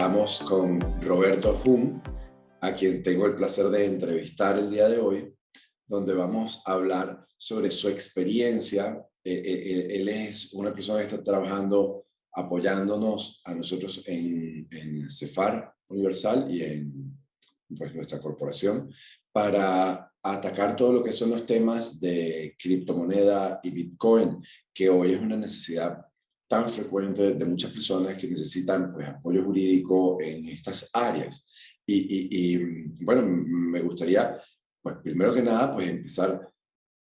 Estamos con Roberto Hum, a quien tengo el placer de entrevistar el día de hoy, donde vamos a hablar sobre su experiencia. Él es una persona que está trabajando, apoyándonos a nosotros en Cefar Universal y en pues, nuestra corporación para atacar todo lo que son los temas de criptomoneda y Bitcoin, que hoy es una necesidad tan frecuente de muchas personas que necesitan pues, apoyo jurídico en estas áreas. Bueno, me gustaría, pues primero que nada, pues empezar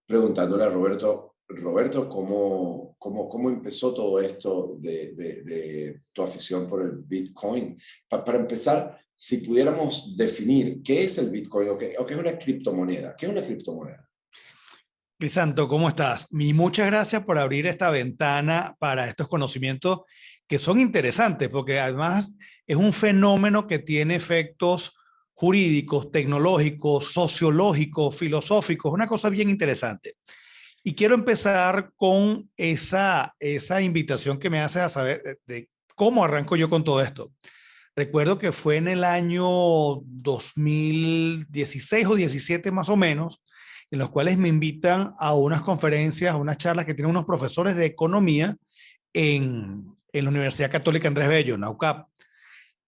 preguntándole a Roberto, ¿cómo empezó todo esto de tu afición por el Bitcoin? Para empezar, si pudiéramos definir qué es el Bitcoin o qué es una criptomoneda. ¿Qué es una criptomoneda? Crisanto, ¿cómo estás? Y muchas gracias por abrir esta ventana para estos conocimientos que son interesantes, porque además es un fenómeno que tiene efectos jurídicos, tecnológicos, sociológicos, filosóficos, una cosa bien interesante. Y quiero empezar con esa invitación que me hace a saber de cómo arranco yo con todo esto. Recuerdo que fue en el año 2016 o 17 más o menos, en los cuales me invitan a unas conferencias, a unas charlas que tienen unos profesores de economía en la Universidad Católica Andrés Bello, en la UCAP.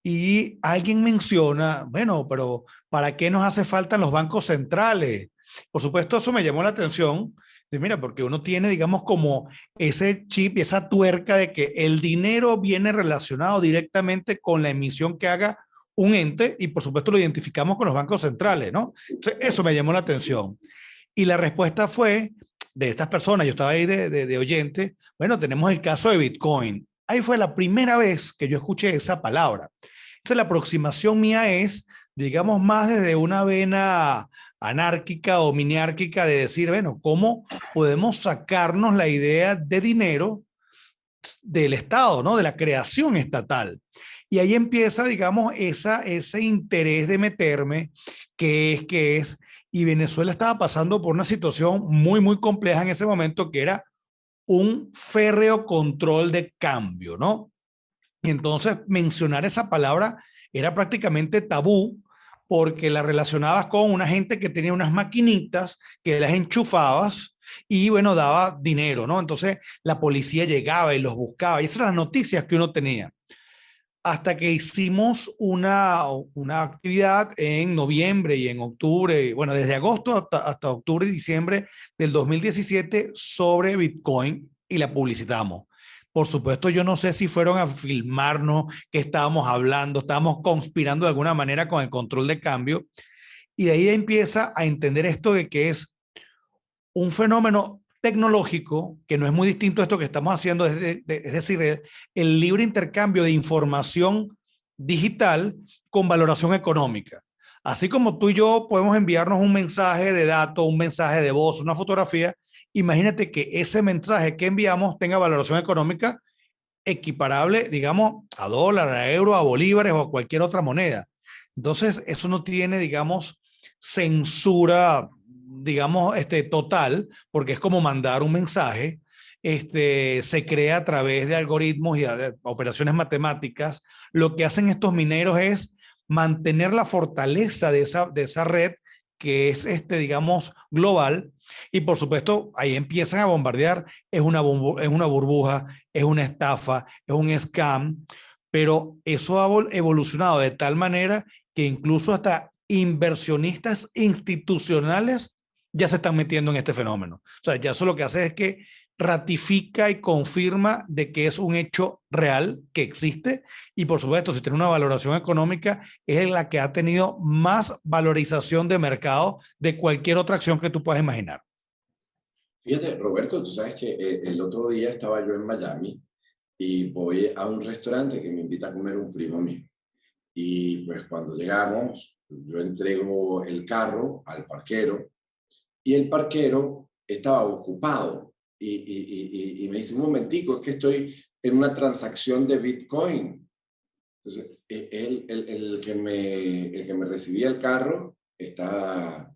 Y alguien menciona, bueno, pero ¿para qué nos hace falta los bancos centrales? Por supuesto, eso me llamó la atención. Mira, porque uno tiene, digamos, como ese chip y esa tuerca de que el dinero viene relacionado directamente con la emisión que haga un ente y por supuesto lo identificamos con los bancos centrales, ¿no? Entonces, eso me llamó la atención. Y la respuesta fue de estas personas, yo estaba ahí de oyente, bueno, tenemos el caso de Bitcoin. Ahí fue la primera vez que yo escuché esa palabra. Entonces la aproximación mía es, digamos, más desde una vena anárquica o miniárquica de decir, bueno, ¿cómo podemos sacarnos la idea de dinero del Estado, ¿no? De la creación estatal? Y ahí empieza, digamos, ese interés de meterme, que es, y Venezuela estaba pasando por una situación muy, muy compleja en ese momento, que era un férreo control de cambio, ¿no? Y entonces mencionar esa palabra era prácticamente tabú porque la relacionabas con una gente que tenía unas maquinitas que las enchufabas y bueno, daba dinero, ¿no? Entonces la policía llegaba y los buscaba y esas eran las noticias que uno tenía. Hasta que hicimos una actividad en noviembre y en octubre, bueno, desde agosto hasta octubre y diciembre del 2017 sobre Bitcoin y la publicitamos. Por supuesto, yo no sé si fueron a filmarnos que estábamos hablando, estábamos conspirando de alguna manera con el control de cambio. Y de ahí empieza a entender esto de que es un fenómeno tecnológico que no es muy distinto a esto que estamos haciendo, es decir, el libre intercambio de información digital con valoración económica. Así como tú y yo podemos enviarnos un mensaje de datos, un mensaje de voz, una fotografía, imagínate que ese mensaje que enviamos tenga valoración económica equiparable, digamos, a dólar, a euro, a bolívares o a cualquier otra moneda. Entonces, eso no tiene, digamos, censura, digamos, total, porque es como mandar un mensaje. Se crea a través de algoritmos y de operaciones matemáticas. Lo que hacen estos mineros es mantener la fortaleza de esa red que es, digamos, global. Y por supuesto, ahí empiezan a bombardear. Es una burbuja, es una estafa, es un scam, pero eso ha evolucionado de tal manera que incluso hasta inversionistas institucionales ya se están metiendo en este fenómeno. O sea, ya eso lo que hace es que ratifica y confirma de que es un hecho real, que existe, y por supuesto, si tiene una valoración económica, es la que ha tenido más valorización de mercado de cualquier otra acción que tú puedas imaginar. Fíjate, Roberto, tú sabes que el otro día estaba yo en Miami y voy a un restaurante que me invita a comer un primo mío. Y pues cuando llegamos, yo entrego el carro al parquero y el parquero estaba ocupado. Y me dice, un momentico, es que estoy en una transacción de Bitcoin. Entonces, el que me recibía el carro está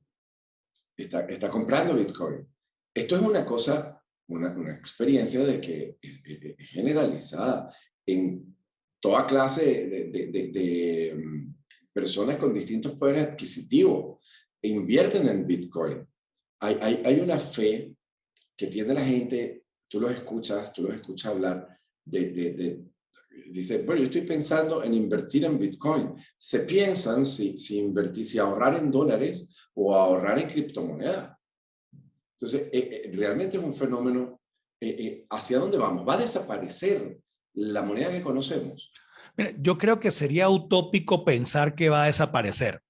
comprando Bitcoin. Esto es una cosa, una experiencia de que es generalizada en toda clase de personas con distintos poderes adquisitivos invierten en Bitcoin. Hay una fe que tiene la gente, tú los escuchas hablar dice, bueno, yo estoy pensando en invertir en Bitcoin. Se piensan si invertir, si ahorrar en dólares o ahorrar en criptomonedas. Entonces, realmente es un fenómeno. ¿Hacia dónde vamos? ¿Va a desaparecer la moneda que conocemos? Mira, yo creo que sería utópico pensar que va a desaparecer.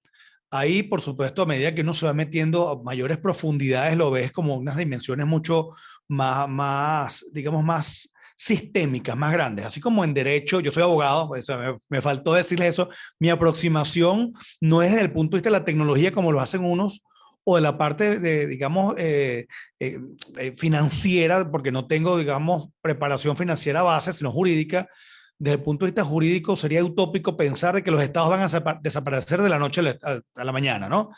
Ahí, por supuesto, a medida que uno se va metiendo a mayores profundidades, lo ves como unas dimensiones mucho más, digamos, más sistémicas, más grandes. Así como en derecho, yo soy abogado, pues, me faltó decirles eso, mi aproximación no es desde el punto de vista de la tecnología como lo hacen unos, o de la parte de, digamos, financiera, porque no tengo, digamos, preparación financiera base, sino jurídica. Desde el punto de vista jurídico, sería utópico pensar de que los estados van a desaparecer de la noche a la mañana, ¿no?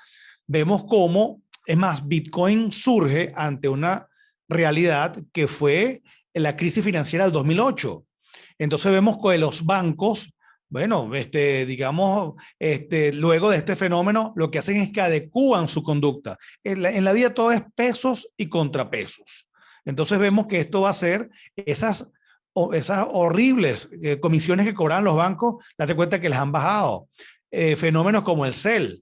Vemos cómo, es más, Bitcoin surge ante una realidad que fue la crisis financiera del 2008. Entonces vemos que los bancos, bueno, digamos, luego de este fenómeno, lo que hacen es que adecúan su conducta. En la vida todo es pesos y contrapesos. Entonces vemos que esto va a ser esas horribles comisiones que cobran los bancos, date cuenta que les han bajado. Fenómenos como el CEL.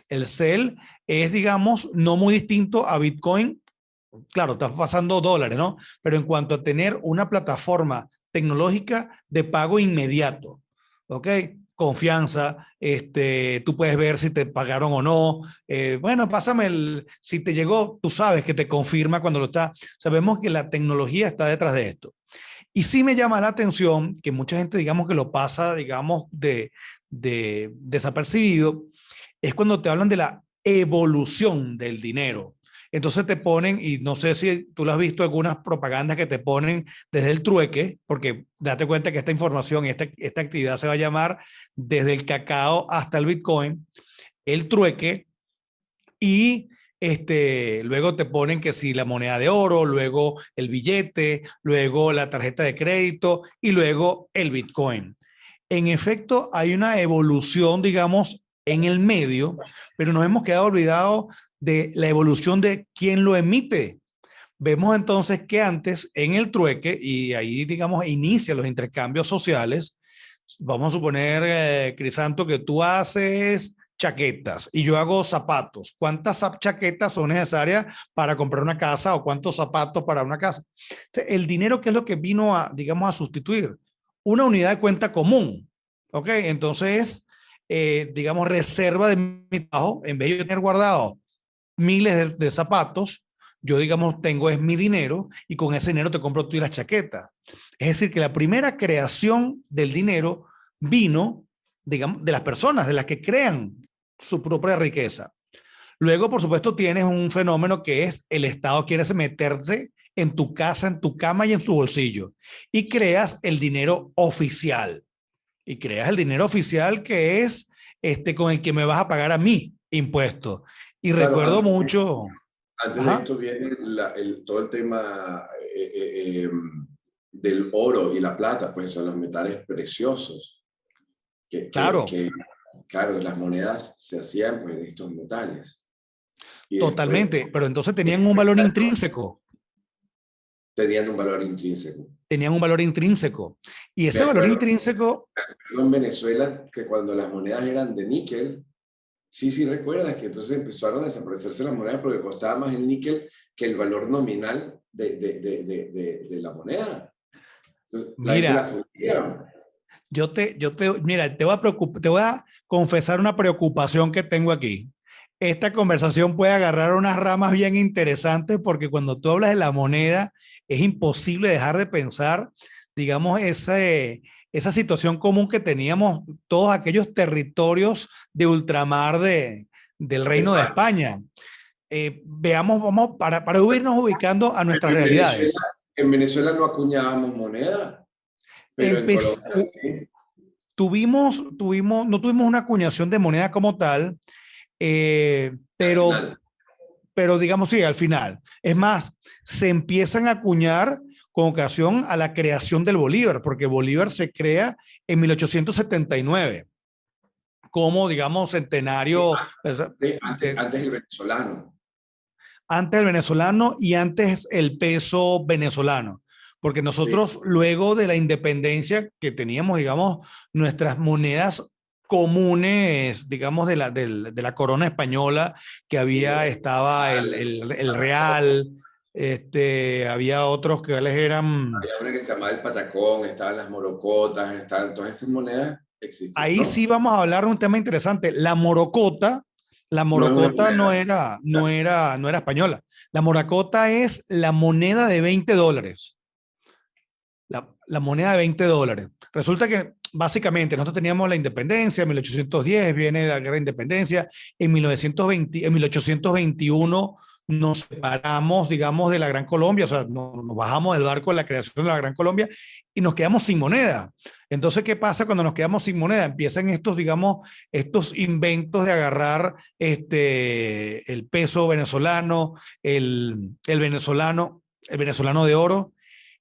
El CEL es, digamos, no muy distinto a Bitcoin. Claro, está pasando dólares, ¿no? Pero en cuanto a tener una plataforma tecnológica de pago inmediato, ¿ok? Confianza, tú puedes ver si te pagaron o no. Bueno, pásame si te llegó, tú sabes que te confirma cuando lo está. Sabemos que la tecnología está detrás de esto. Y sí me llama la atención que mucha gente, digamos, que lo pasa, digamos, de desapercibido, es cuando te hablan de la evolución del dinero. Entonces te ponen, y no sé si tú lo has visto, algunas propagandas que te ponen desde el trueque, porque date cuenta que esta información, esta actividad se va a llamar desde el cacao hasta el Bitcoin, el trueque, y luego te ponen que si la moneda de oro, luego el billete, luego la tarjeta de crédito y luego el Bitcoin. En efecto, hay una evolución, digamos, en el medio, pero nos hemos quedado olvidados de la evolución de quién lo emite. Vemos entonces que antes en el trueque, y ahí, digamos, inicia los intercambios sociales, vamos a suponer, Crisanto, que tú haces chaquetas y yo hago zapatos. ¿Cuántas chaquetas son necesarias para comprar una casa o cuántos zapatos para una casa? El dinero, ¿qué es lo que vino a, digamos, a sustituir? Una unidad de cuenta común. ¿Ok? Entonces, digamos, reserva de mi trabajo, en vez de yo tener guardado miles de zapatos, yo, digamos, tengo es mi dinero y con ese dinero te compro tú y las chaquetas. Es decir, que la primera creación del dinero vino, digamos, de las personas, de las que crean su propia riqueza. Luego, por supuesto, tienes un fenómeno que es el Estado quiere meterse en tu casa, en tu cama y en su bolsillo. Y creas el dinero oficial. Y creas el dinero oficial que es con el que me vas a pagar a mí impuestos. Y Claro, recuerdo mucho. antes de Ajá, esto viene todo el tema del oro y la plata, pues son los metales preciosos, claro, que, claro, las monedas se hacían pues, de estos metales. Y después totalmente. Pero entonces tenían un valor intrínseco. tenían un valor intrínseco. Tenían un valor intrínseco. Y Me ese valor acuerdo, intrínseco, me acuerdo en Venezuela que cuando las monedas eran de níquel, sí recuerdas que entonces empezaron a desaparecerse las monedas porque costaba más el níquel que el valor nominal de la moneda. Entonces, la gente la mira, fundieron. mira, te voy a confesar una preocupación que tengo aquí. Esta conversación puede agarrar unas ramas bien interesantes porque cuando tú hablas de la moneda es imposible dejar de pensar, digamos, esa situación común que teníamos todos aquellos territorios de ultramar del De Reino de España. España. Veamos, vamos, para irnos ubicando a nuestras En Venezuela, realidades. en Venezuela no acuñábamos moneda, pero en Empecé, Colombia sí. no tuvimos una acuñación de moneda como tal, eh, Al pero, final. pero digamos sí, al final. Es más, se empiezan a acuñar con ocasión a la creación del Bolívar, porque Bolívar se crea en 1879 como, digamos, centenario. Antes el venezolano. Antes el venezolano y antes el peso venezolano. Porque nosotros, luego de la independencia que teníamos, digamos, nuestras monedas comunes, digamos, de la corona española, que había, estaba el real, había otros que eran... Había una que se llamaba el patacón, estaban las morocotas, estaban todas esas monedas existen, Ahí ¿no? sí vamos a hablar de un tema interesante. La morocota no era española. La morocota es la moneda de $20. La moneda de $20. Resulta que básicamente nosotros teníamos la independencia en 1810, viene la guerra de independencia, en 1920, en 1821 nos separamos, digamos, de la Gran Colombia, o sea, nos bajamos del barco de la creación de la Gran Colombia y nos quedamos sin moneda. Entonces, ¿qué pasa cuando nos quedamos sin moneda? Empiezan estos, digamos, estos inventos de agarrar el peso venezolano, el venezolano de oro,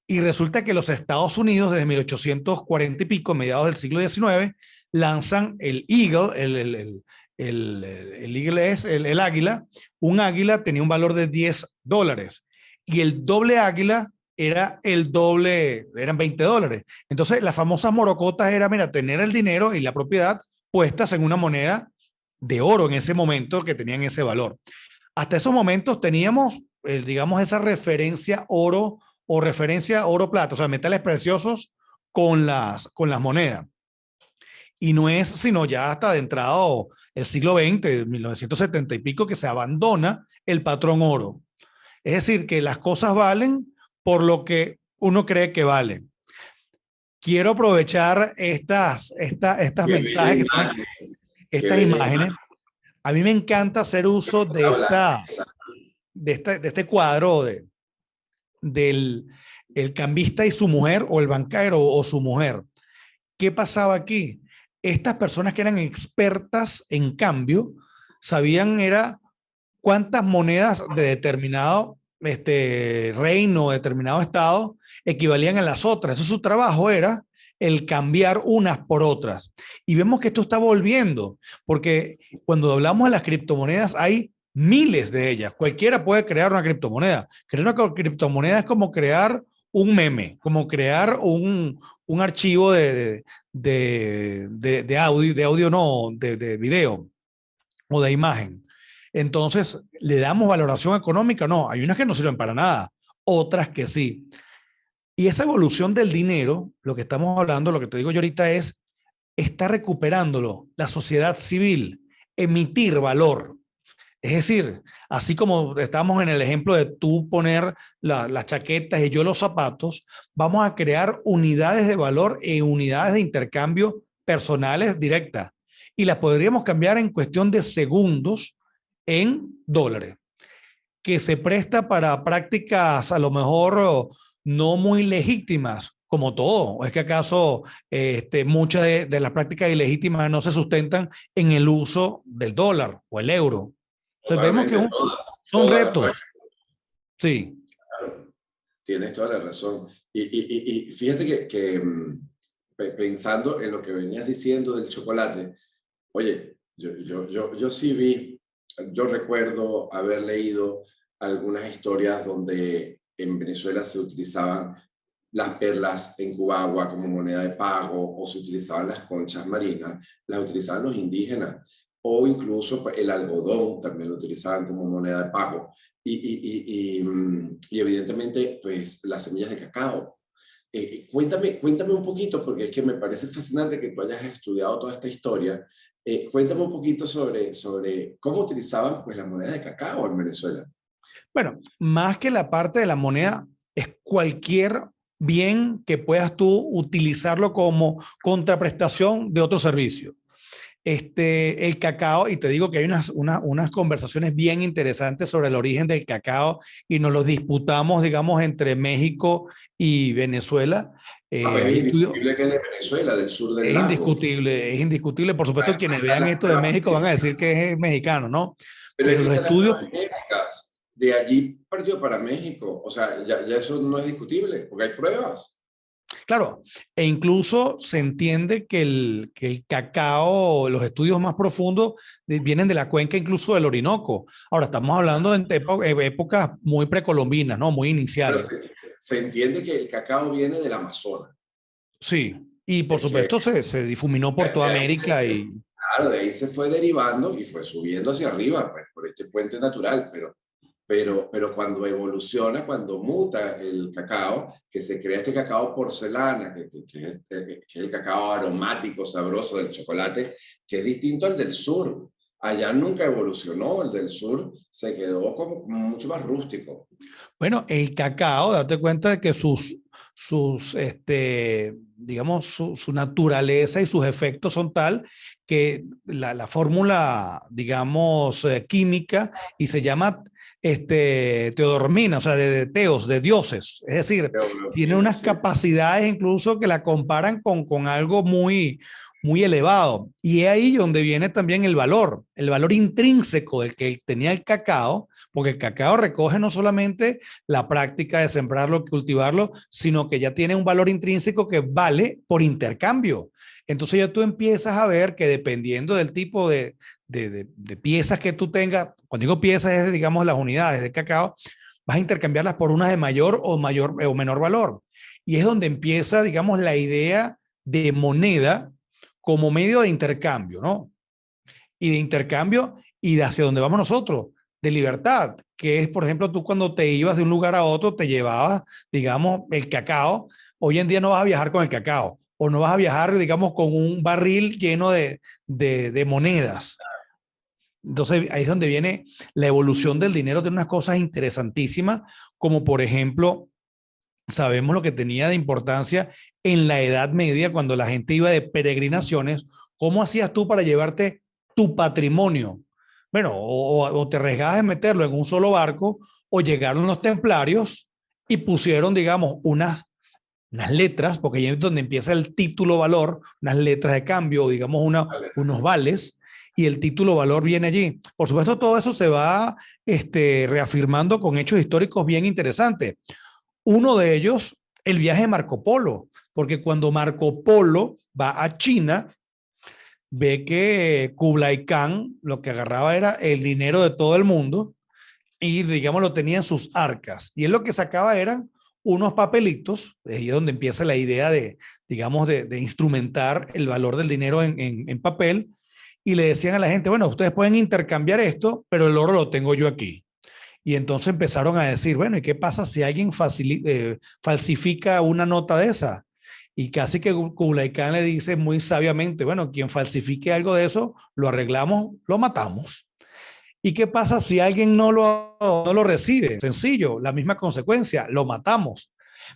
y resulta que los Estados Unidos, desde 1840 y pico, mediados del siglo XIX, lanzan el Eagle, el Eagle es el águila. Un águila tenía un valor de $10 y el doble águila era el doble, eran $20. Entonces, las famosas morocotas era, mira, tener el dinero y la propiedad puestas en una moneda de oro en ese momento que tenían ese valor. Hasta esos momentos teníamos, digamos, esa referencia oro o referencia oro-plata, o sea, metales preciosos con las monedas. Y no es sino ya hasta adentrado el siglo XX, 1970 y pico, que se abandona el patrón oro. Es decir, que las cosas valen por lo que uno cree que valen. Quiero aprovechar estas mensajes, estas imágenes. A mí me encanta hacer uso de este cuadro del el cambista y su mujer, o el banquero o su mujer. ¿Qué pasaba aquí? Estas personas que eran expertas en cambio sabían era cuántas monedas de determinado reino, determinado estado, equivalían a las otras. Eso, su trabajo era el cambiar unas por otras. Y vemos que esto está volviendo, porque cuando hablamos de las criptomonedas hay miles de ellas. Cualquiera puede crear una criptomoneda. Crear una criptomoneda es como crear un meme, como crear un archivo de audio no, de video o de imagen. Entonces, ¿le damos valoración económica? No, hay unas que no sirven para nada, otras que sí. Y esa evolución del dinero, lo que estamos hablando, lo que te digo yo ahorita es, está recuperándolo la sociedad civil, emitir valor. Es decir, así como estamos en el ejemplo de tú poner las chaquetas y yo los zapatos, vamos a crear unidades de valor e unidades de intercambio personales directas. Y las podríamos cambiar en cuestión de segundos en dólares, que se presta para prácticas a lo mejor no muy legítimas, como todo. ¿O es que acaso muchas de las prácticas ilegítimas no se sustentan en el uso del dólar o el euro? Entonces vemos que son retos. Sí. Claro, tienes toda la razón. Y fíjate que pensando en lo que venías diciendo del chocolate, oye, yo sí vi, yo recuerdo haber leído algunas historias donde en Venezuela se utilizaban las perlas en Cubagua como moneda de pago, o se utilizaban las conchas marinas, las utilizaban los indígenas, o incluso el algodón también lo utilizaban como moneda de pago. Y evidentemente, pues las semillas de cacao. Cuéntame un poquito, porque es que me parece fascinante que tú hayas estudiado toda esta historia. Cuéntame un poquito sobre cómo utilizaban pues, la moneda de cacao en Venezuela. Bueno, más que la parte de la moneda, es cualquier bien que puedas tú utilizarlo como contraprestación de otro servicio. El cacao, y te digo que hay unas conversaciones bien interesantes sobre el origen del cacao y nos los disputamos, digamos, entre México y Venezuela. Es indiscutible que es de Venezuela, del sur del lago. Es indiscutible. Por supuesto, quienes vean esto de México van a decir que es mexicano, ¿no? Pero Pero ahí los están las estudios, pruebas genéticas. de allí partió para México. O sea, ya eso no es discutible, porque hay pruebas. Claro, e incluso se entiende que el cacao, los estudios más profundos vienen de la cuenca incluso del Orinoco. Ahora, estamos hablando de épocas muy precolombinas, ¿no? Muy Pero iniciales. se entiende que el cacao viene del Amazonas, Sí, y por que supuesto se difuminó por toda de ahí América y claro, de ahí se fue derivando y fue subiendo hacia arriba, pues, por este puente natural, pero cuando evoluciona, cuando muta el cacao, que se crea este cacao porcelana, que es el cacao aromático, sabroso del chocolate, que es distinto al del sur. Allá nunca evolucionó, el del sur se quedó como mucho más rústico. bueno, el cacao, date cuenta de que digamos, su naturaleza y sus efectos son tal que la fórmula, digamos, química, y se llama teodormina, o sea, de teos, de dioses. Es decir, tiene Teología, unas sí. capacidades incluso que la comparan con algo muy, muy elevado. Y es ahí donde viene también el valor intrínseco del que tenía el cacao, porque el cacao recoge no solamente la práctica de sembrarlo, y cultivarlo, sino que ya tiene un valor intrínseco que vale por intercambio. Entonces ya tú empiezas a ver que dependiendo del tipo de piezas que tú tengas, cuando digo piezas es, digamos, las unidades de cacao, vas a intercambiarlas por unas de mayor o menor valor. Y es donde empieza, digamos, la idea de moneda como medio de intercambio, ¿no? Y de intercambio y de hacia dónde vamos nosotros, de libertad, que es, por ejemplo, tú cuando te ibas de un lugar a otro, te llevabas, digamos, el cacao. Hoy en día no vas a viajar con el cacao, o no vas a viajar, digamos, con un barril lleno de monedas. Entonces, ahí es donde viene la evolución del dinero de unas cosas interesantísimas, como por ejemplo, sabemos lo que tenía de importancia en la Edad Media, cuando la gente iba de peregrinaciones. ¿Cómo hacías tú para llevarte tu patrimonio? Bueno, o te arriesgabas de meterlo en un solo barco, o llegaron los templarios y pusieron, digamos, unas letras, porque ahí es donde empieza el título valor, unas letras de cambio, digamos, unos vales, y el título valor viene allí. Por supuesto, todo eso se va reafirmando con hechos históricos bien interesantes. Uno de ellos, el viaje de Marco Polo, porque cuando Marco Polo va a China, ve que Kublai Khan lo que agarraba era el dinero de todo el mundo y, digamos, lo tenía en sus arcas. Y él lo que sacaba eran unos papelitos, ahí es donde empieza la idea de, digamos, de instrumentar el valor del dinero en papel, y le decían a la gente, bueno, ustedes pueden intercambiar esto, pero el oro lo tengo yo aquí. Y entonces empezaron a decir, bueno, ¿y qué pasa si alguien falsifica una nota de esa? Y casi que Kublai Khan le dice muy sabiamente, bueno, quien falsifique algo de eso, lo arreglamos, lo matamos. ¿Y qué pasa si alguien no lo recibe? Sencillo, la misma consecuencia, lo matamos.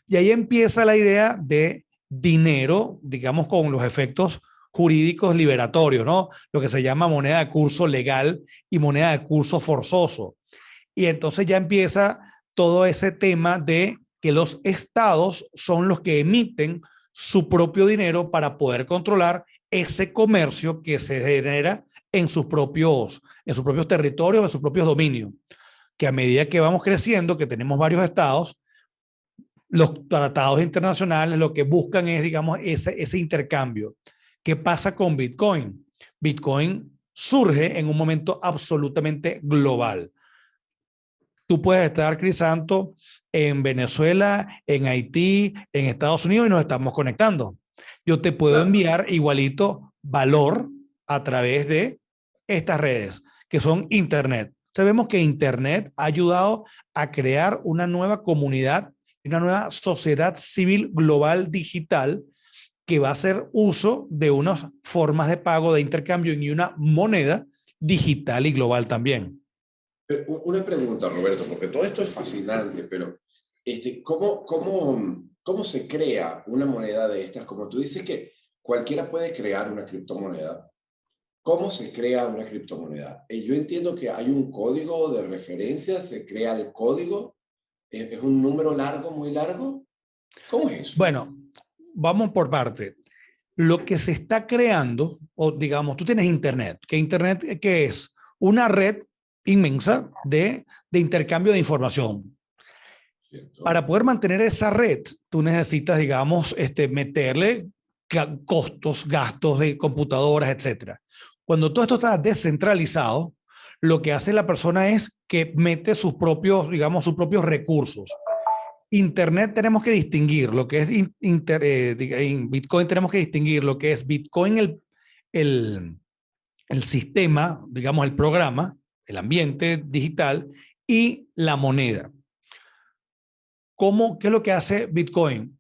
Y ahí empieza la idea de dinero, digamos, con los efectos jurídicos liberatorios, ¿no? Lo que se llama moneda de curso legal y moneda de curso forzoso. Y entonces ya empieza todo ese tema de que los estados son los que emiten su propio dinero para poder controlar ese comercio que se genera en sus propios territorios, en sus propios dominios. Que a medida que vamos creciendo, que tenemos varios estados, los tratados internacionales lo que buscan es, digamos, ese intercambio. ¿Qué pasa con Bitcoin? Bitcoin surge en un momento absolutamente global. Tú puedes estar, Crisanto, en Venezuela, en Haití, en Estados Unidos, y nos estamos conectando. Yo te puedo Claro. enviar igualito valor a través de estas redes, que son Internet. Sabemos que Internet ha ayudado a crear una nueva comunidad, una nueva sociedad civil global digital, que va a hacer uso de unas formas de pago, de intercambio y una moneda digital y global también. Pero una pregunta, Roberto, porque todo esto es fascinante, pero ¿cómo se crea una moneda de estas? Como tú dices que cualquiera puede crear una criptomoneda. ¿Cómo se crea una criptomoneda? Yo entiendo que hay un código de referencia, se crea el código, es un número largo, muy largo. ¿Cómo es eso? Bueno, vamos por parte. Lo que se está creando, o digamos, tú tienes Internet, que Internet, ¿qué es? Una red inmensa de intercambio de información. ¿cierto? Para poder mantener esa red, tú necesitas, digamos, meterle costos, gastos de computadoras, etcétera. Cuando todo esto está descentralizado, lo que hace la persona es que mete sus propios, digamos, sus propios recursos. Internet tenemos que distinguir lo que es en Bitcoin, tenemos que distinguir lo que es Bitcoin, el, el sistema, digamos, el programa, el ambiente digital y la moneda. ¿Qué es lo que hace Bitcoin?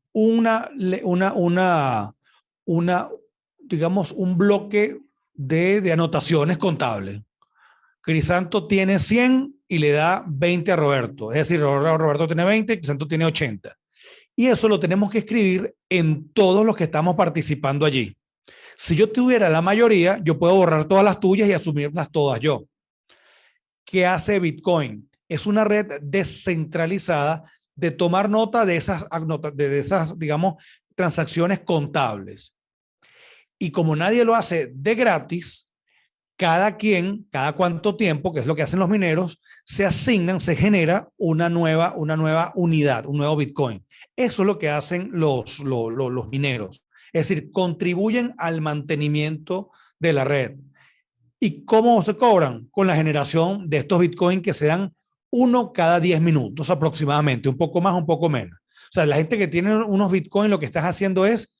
Digamos, un bloque de anotaciones contables. Crisanto tiene 100 y le da 20 a Roberto. Es decir, Roberto tiene 20, Crisanto tiene 80. Y eso lo tenemos que escribir en todos los que estamos participando allí. Si yo tuviera la mayoría, yo puedo borrar todas las tuyas y asumirlas todas yo. ¿Qué hace Bitcoin? Es una red descentralizada de tomar nota de esas, digamos, transacciones contables. Y como nadie lo hace de gratis, cada cuánto tiempo, que es lo que hacen los mineros, se genera una nueva unidad, un nuevo Bitcoin. Eso es lo que hacen los mineros. Es decir, contribuyen al mantenimiento de la red. ¿Y cómo se cobran? Con la generación de estos Bitcoin que se dan uno cada 10 minutos aproximadamente, un poco más, un poco menos. O sea, la gente que tiene unos Bitcoin lo que estás haciendo es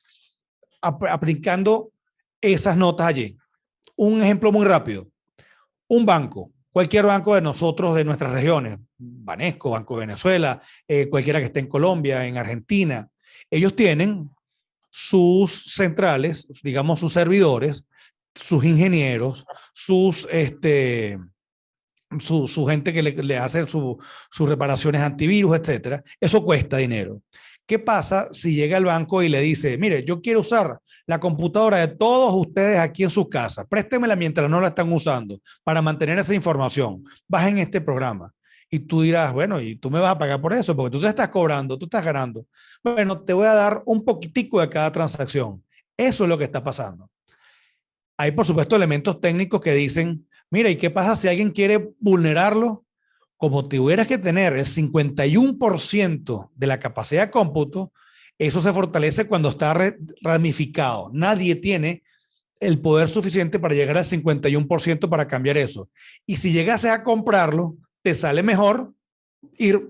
aplicando esas notas allí. Un ejemplo muy rápido. Un banco, cualquier banco de nosotros, de nuestras regiones, Banesco, Banco de Venezuela, cualquiera que esté en Colombia, en Argentina, ellos tienen sus centrales, digamos sus servidores, sus ingenieros, su gente que le hace sus reparaciones antivirus, etcétera. Eso cuesta dinero. ¿Qué pasa si llega el banco y le dice, mire, yo quiero usar la computadora de todos ustedes aquí en sus casas, préstemela mientras no la están usando para mantener esa información, bajen este programa? Y tú dirás, bueno, y tú me vas a pagar por eso, porque tú te estás cobrando, tú estás ganando. Bueno, te voy a dar un poquitico de cada transacción. Eso es lo que está pasando. Hay, por supuesto, elementos técnicos que dicen, mira, ¿y qué pasa si alguien quiere vulnerarlo? Como tuvieras que tener el 51% de la capacidad de cómputo, eso se fortalece cuando está ramificado. Nadie tiene el poder suficiente para llegar al 51% para cambiar eso. Y si llegases a comprarlo, te sale mejor ir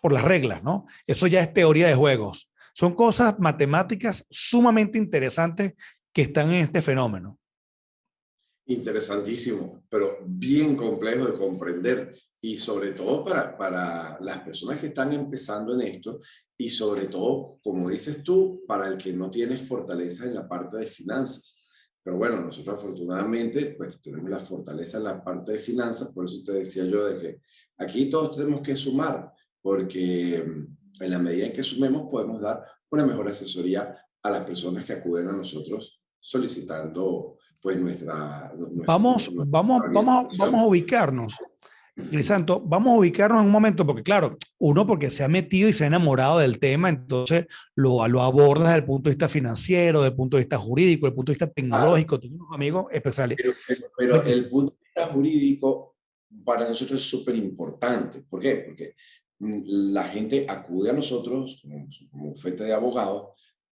por las reglas, ¿no? Eso ya es teoría de juegos. Son cosas matemáticas sumamente interesantes que están en este fenómeno. Interesantísimo, pero bien complejo de comprender y sobre todo para las personas que están empezando en esto y sobre todo, como dices tú, para el que no tiene fortaleza en la parte de finanzas. Pero bueno, nosotros afortunadamente pues tenemos la fortaleza en la parte de finanzas, por eso te decía yo de que aquí todos tenemos que sumar, porque en la medida en que sumemos podemos dar una mejor asesoría a las personas que acuden a nosotros solicitando pues vamos a ubicarnos. Crisanto, vamos a ubicarnos en un momento, porque claro, uno porque se ha metido y se ha enamorado del tema, entonces lo aborda desde el punto de vista financiero, desde el punto de vista jurídico, desde el punto de vista tecnológico, claro, tenemos amigos especiales. pero el punto de vista jurídico para nosotros es súper importante. ¿Por qué? Porque la gente acude a nosotros como bufete de abogados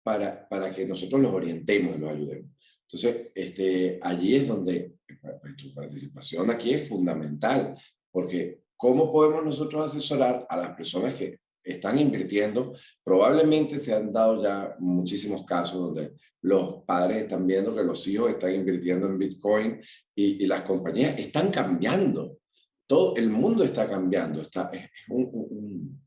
para que nosotros los orientemos y los ayudemos. Entonces, allí es donde pues, tu participación aquí es fundamental, porque ¿cómo podemos nosotros asesorar a las personas que están invirtiendo? Probablemente se han dado ya muchísimos casos donde los padres están viendo que los hijos están invirtiendo en Bitcoin y las compañías están cambiando. Todo el mundo está cambiando, es un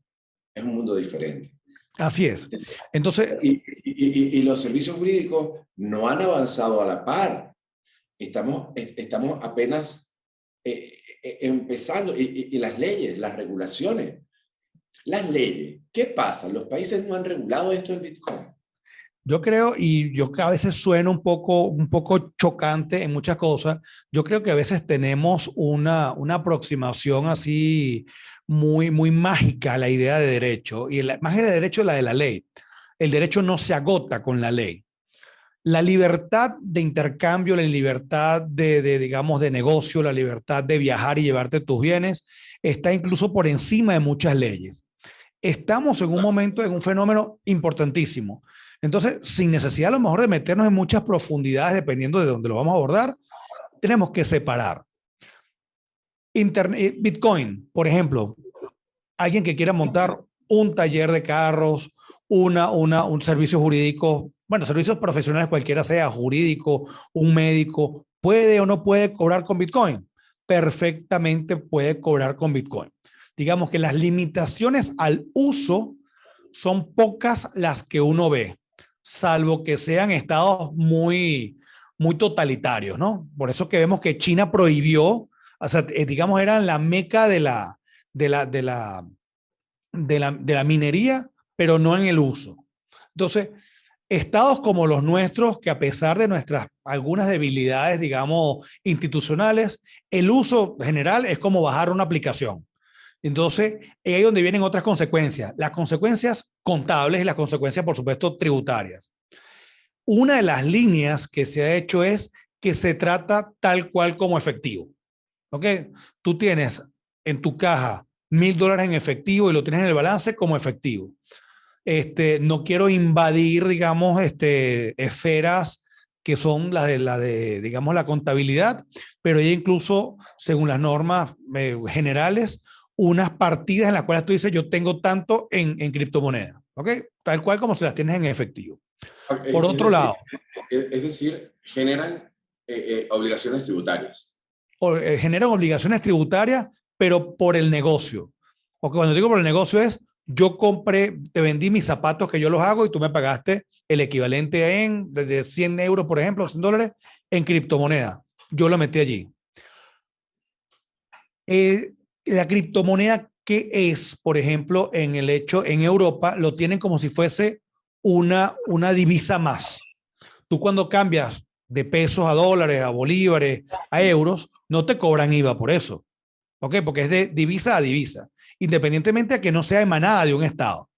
mundo diferente. Así es. Entonces, y los servicios jurídicos no han avanzado a la par. Estamos apenas empezando. Y las leyes, las regulaciones. Las leyes, ¿qué pasa? Los países no han regulado esto del Bitcoin. yo creo, y yo que a veces suena un poco chocante en muchas cosas, yo creo que a veces tenemos una aproximación así muy mágica a la idea de derecho, y la magia de derecho es la de la ley. El derecho no se agota con la ley. La libertad de intercambio, la libertad digamos, de negocio, la libertad de viajar y llevarte tus bienes, está incluso por encima de muchas leyes. Estamos en un momento, en un fenómeno importantísimo. Entonces, sin necesidad a lo mejor de meternos en muchas profundidades, dependiendo de dónde lo vamos a abordar, tenemos que separar. Bitcoin, por ejemplo, alguien que quiera montar un taller de carros, un servicio jurídico, bueno, servicios profesionales cualquiera sea, jurídico, un médico, ¿puede o no puede cobrar con Bitcoin? Perfectamente puede cobrar con Bitcoin. Digamos que las limitaciones al uso son pocas las que uno ve, salvo que sean estados muy totalitarios, ¿no? Por eso que vemos que China prohibió, o sea, digamos, eran la meca de la, de la, de la minería, pero no en el uso. Entonces, estados como los nuestros, que a pesar de nuestras algunas debilidades, digamos, institucionales, el uso general es como bajar una aplicación. Entonces, ahí es donde vienen otras consecuencias, las consecuencias contables y las consecuencias, por supuesto, tributarias. Una de las líneas que se ha hecho es que se trata tal cual como efectivo. ¿Ok? Tú tienes en tu caja $1,000 en efectivo y lo tienes en el balance como efectivo. No quiero invadir, digamos, esferas que son digamos, la contabilidad, pero hay incluso, según las normas generales, unas partidas en las cuales tú dices, yo tengo tanto en criptomonedas, ¿ok? Tal cual como si las tienes en efectivo. Por otro lado, Es decir, generan obligaciones tributarias. generan obligaciones tributarias, pero por el negocio. O cuando digo por el negocio es, yo compré, te vendí mis zapatos que yo los hago y tú me pagaste el equivalente desde 100 euros, por ejemplo, $100 en criptomoneda. Yo lo metí allí. La criptomoneda, ¿qué es? Por ejemplo, en Europa lo tienen como si fuese una divisa más. Tú cuando cambias de pesos a dólares, a bolívares, a euros, no te cobran IVA por eso. ¿Ok? Porque es de divisa a divisa, independientemente de que no sea emanada de un Estado.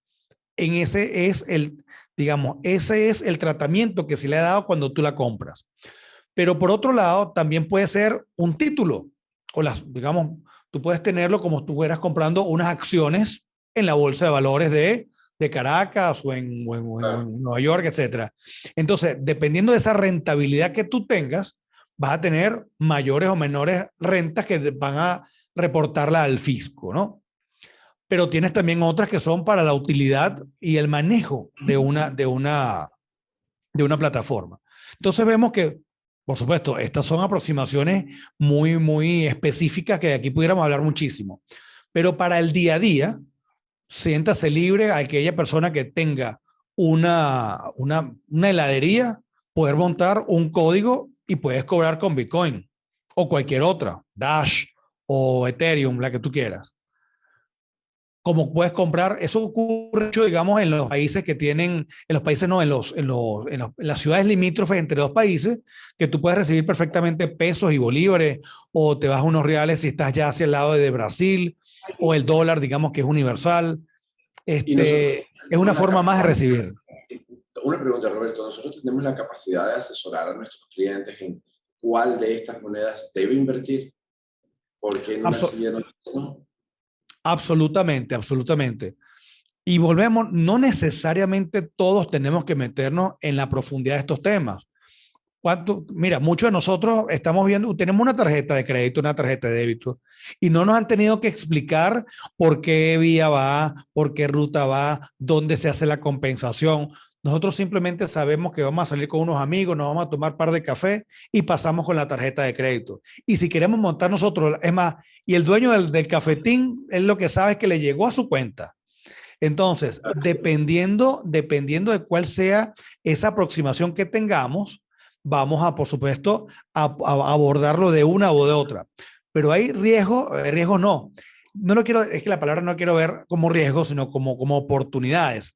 Digamos, ese es el tratamiento que se le ha dado cuando tú la compras. Pero por otro lado, también puede ser un título, digamos, tú puedes tenerlo como si tú fueras comprando unas acciones en la bolsa de valores de Caracas o en Nueva York, etcétera. Entonces, dependiendo de esa rentabilidad que tú tengas, vas a tener mayores o menores rentas que van a reportarla al fisco, ¿no? Pero tienes también otras que son para la utilidad y el manejo de una plataforma. Entonces vemos que, por supuesto, estas son aproximaciones muy específicas que de aquí pudiéramos hablar muchísimo. Pero para el día a día, siéntase libre a aquella persona que tenga una heladería, poder montar un código y puedes cobrar con Bitcoin o cualquier otra, Dash o Ethereum, la que tú quieras. Como puedes comprar, eso ocurre, digamos, en los países que tienen, en los países no, en las ciudades limítrofes entre dos países, que tú puedes recibir perfectamente pesos y bolívares, o te vas a unos reales si estás ya hacia el lado de Brasil, o el dólar, digamos que es universal. Es una forma más de recibir. Una pregunta, Roberto. Nosotros tenemos la capacidad de asesorar a nuestros clientes en cuál de estas monedas debe invertir. ¿Por qué en una sí y en otra no? Absolutamente, absolutamente. Y volvemos, no necesariamente todos tenemos que meternos en la profundidad de estos temas. Mira, muchos de nosotros estamos viendo, tenemos una tarjeta de crédito, una tarjeta de débito, y no nos han tenido que explicar por qué vía va, por qué ruta va, dónde se hace la compensación. Nosotros simplemente sabemos que vamos a salir con unos amigos, nos vamos a tomar un par de café y pasamos con la tarjeta de crédito. Y si queremos montar nosotros, es más, y el dueño del cafetín, él lo que sabe es que le llegó a su cuenta. Entonces, dependiendo de cuál sea esa aproximación que tengamos, vamos a, por supuesto, a abordarlo de una o de otra. Pero hay riesgos no. No lo quiero, es que la palabra no quiero ver como riesgos, sino como oportunidades.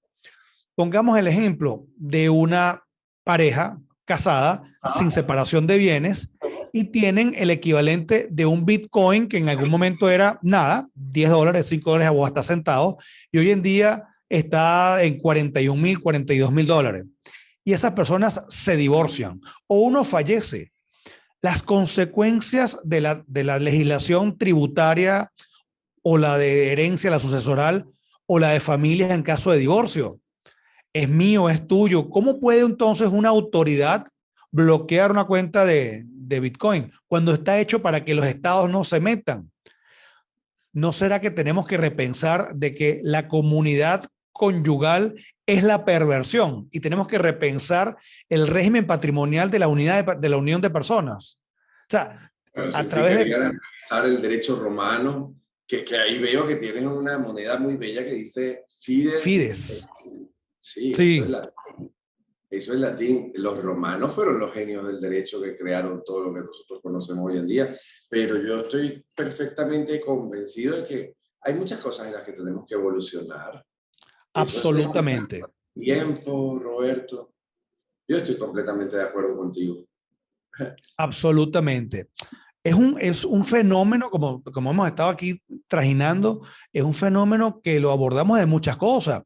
Pongamos el ejemplo de una pareja casada sin separación de bienes y tienen el equivalente de un Bitcoin que en algún momento era nada, $10, $5 o hasta centavos, y hoy en día está en 41,000, $42,000. y esas personas se divorcian o uno fallece. Las consecuencias de la legislación tributaria o la de herencia, la sucesoral, o la de familias en caso de divorcio. Es mío, es tuyo. ¿Cómo puede entonces una autoridad bloquear una cuenta de Bitcoin cuando está hecho para que los estados no se metan? ¿No será que tenemos que repensar de que la comunidad conyugal es la perversión y tenemos que repensar el régimen patrimonial de la unidad de la unión de personas? O sea, Bueno, eso a través implicaría de analizar el derecho romano, que ahí veo que tienen una moneda muy bella que dice Fides. Fides. Sí, Sí, eso es latín. Los romanos fueron los genios del derecho que crearon todo lo que nosotros conocemos hoy en día, pero yo estoy perfectamente convencido de que hay muchas cosas en las que tenemos que evolucionar. Eso es absolutamente. tiempo, Roberto. Yo estoy completamente de acuerdo contigo. Absolutamente. Es un fenómeno, como hemos estado aquí trajinando, es un fenómeno que lo abordamos de muchas cosas.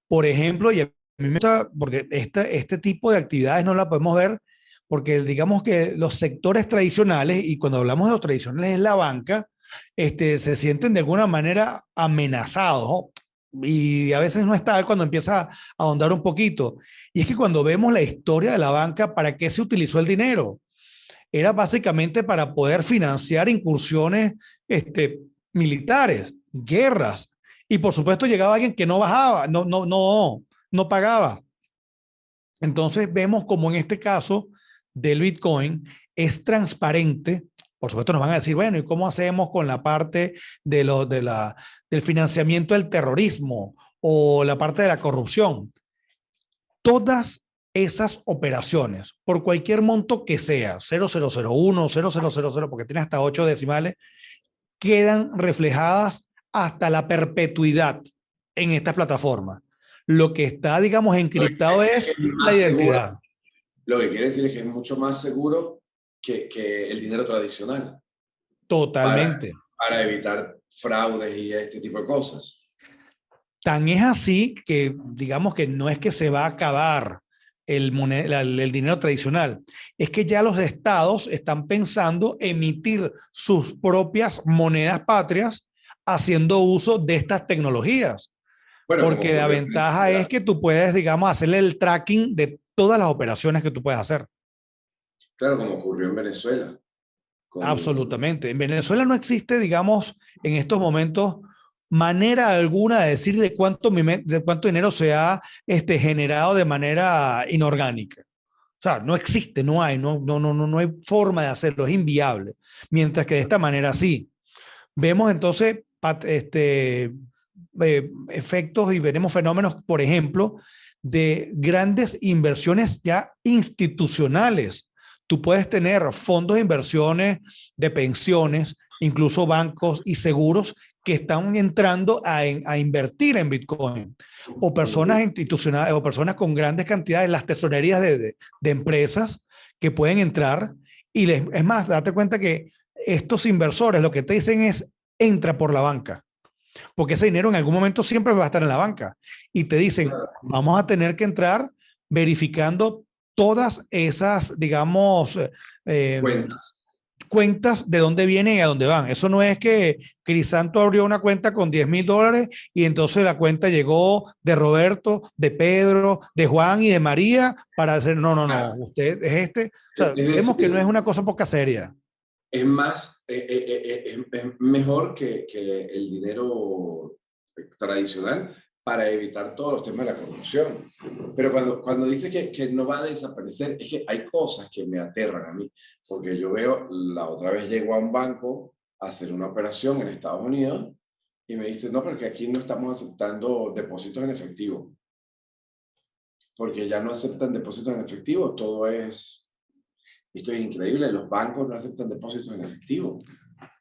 Por ejemplo, y a mí me gusta, porque este tipo de actividades no la podemos ver, porque digamos que los sectores tradicionales, y cuando hablamos de los tradicionales es la banca, se sienten de alguna manera amenazados, ¿no? Y a veces no es tal cuando empieza a ahondar un poquito. Y es que cuando vemos la historia de la banca, ¿para qué se utilizó el dinero? Era básicamente para poder financiar incursiones militares, guerras. Y por supuesto llegaba alguien que no bajaba, no pagaba. Entonces vemos como en este caso del Bitcoin es transparente. Por supuesto nos van a decir, bueno, ¿y cómo hacemos con la parte del financiamiento del terrorismo o la parte de la corrupción? Todas esas operaciones, por cualquier monto que sea, 0001, 0000, porque tiene hasta 8 decimales, quedan reflejadas hasta la perpetuidad en esta plataforma. Lo que está, digamos, encriptado es la identidad. Lo que quiere decir es que es mucho más seguro que el dinero tradicional Totalmente. para evitar fraudes y este tipo de cosas. Tan es así que, digamos que no es que se va a acabar el dinero tradicional, es que ya los estados están pensando emitir sus propias monedas patrias haciendo uso de estas tecnologías. Bueno, Porque la ventaja es que tú puedes, digamos, hacerle el tracking de todas las operaciones que tú puedes hacer. claro, como ocurrió en Venezuela. Absolutamente. En Venezuela no existe, digamos, en estos momentos manera alguna de decir de cuánto dinero se ha generado de manera inorgánica. O sea, no existe, no hay forma de hacerlo, es inviable. Mientras que de esta manera sí. Vemos entonces efectos y veremos fenómenos, por ejemplo, de grandes inversiones ya institucionales. Tú puedes tener fondos de inversiones, de pensiones, incluso bancos y seguros que están entrando a invertir en Bitcoin, o personas institucionales o personas con grandes cantidades, las tesorerías de empresas que pueden entrar y es más, date cuenta que estos inversores lo que te dicen es entra por la banca, porque ese dinero en algún momento siempre va a estar en la banca y te dicen vamos a tener que entrar verificando todas esas, digamos, Cuentas. cuentas de dónde vienen y a dónde van. Eso no es que Crisanto abrió una cuenta con $10,000 y entonces la cuenta llegó de Roberto, de Pedro, de Juan y de María para hacer, no, usted es O sea, vemos que no es una cosa poca seria. Es más, es mejor que el dinero tradicional para evitar todos los temas de la corrupción. Pero cuando dice que no va a desaparecer, es que hay cosas que me aterran a mí, porque yo veo, la otra vez llego a un banco a hacer una operación en Estados Unidos y me dice, no, porque aquí no estamos aceptando depósitos en efectivo, porque ya no aceptan depósitos en efectivo, todo es... Esto es increíble, los bancos no aceptan depósitos en efectivo.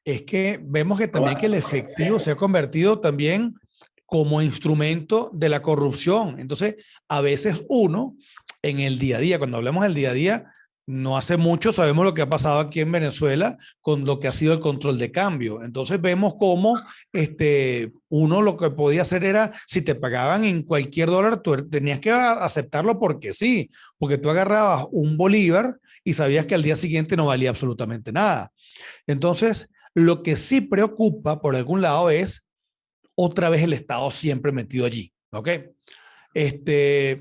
Es que vemos que también que el efectivo se ha convertido también como instrumento de la corrupción. Entonces, a veces uno, en el día a día, cuando hablamos del día a día, no hace mucho sabemos lo que ha pasado aquí en Venezuela con lo que ha sido el control de cambio. Entonces vemos cómo uno lo que podía hacer era, si te pagaban en cualquier dólar, tú tenías que aceptarlo porque sí, porque tú agarrabas un bolívar y sabías que al día siguiente no valía absolutamente nada. Entonces, lo que sí preocupa por algún lado es otra vez el Estado siempre metido allí, ¿ok?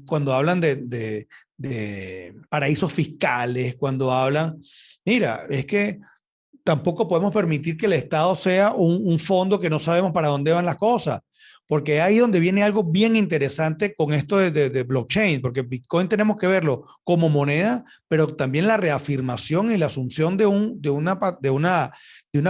Cuando hablan de paraísos fiscales, cuando hablan, mira, es que tampoco podemos permitir que el Estado sea un fondo que no sabemos para dónde van las cosas, porque ahí donde viene algo bien interesante con esto de blockchain, porque Bitcoin tenemos que verlo como moneda, pero también la reafirmación y la asunción de una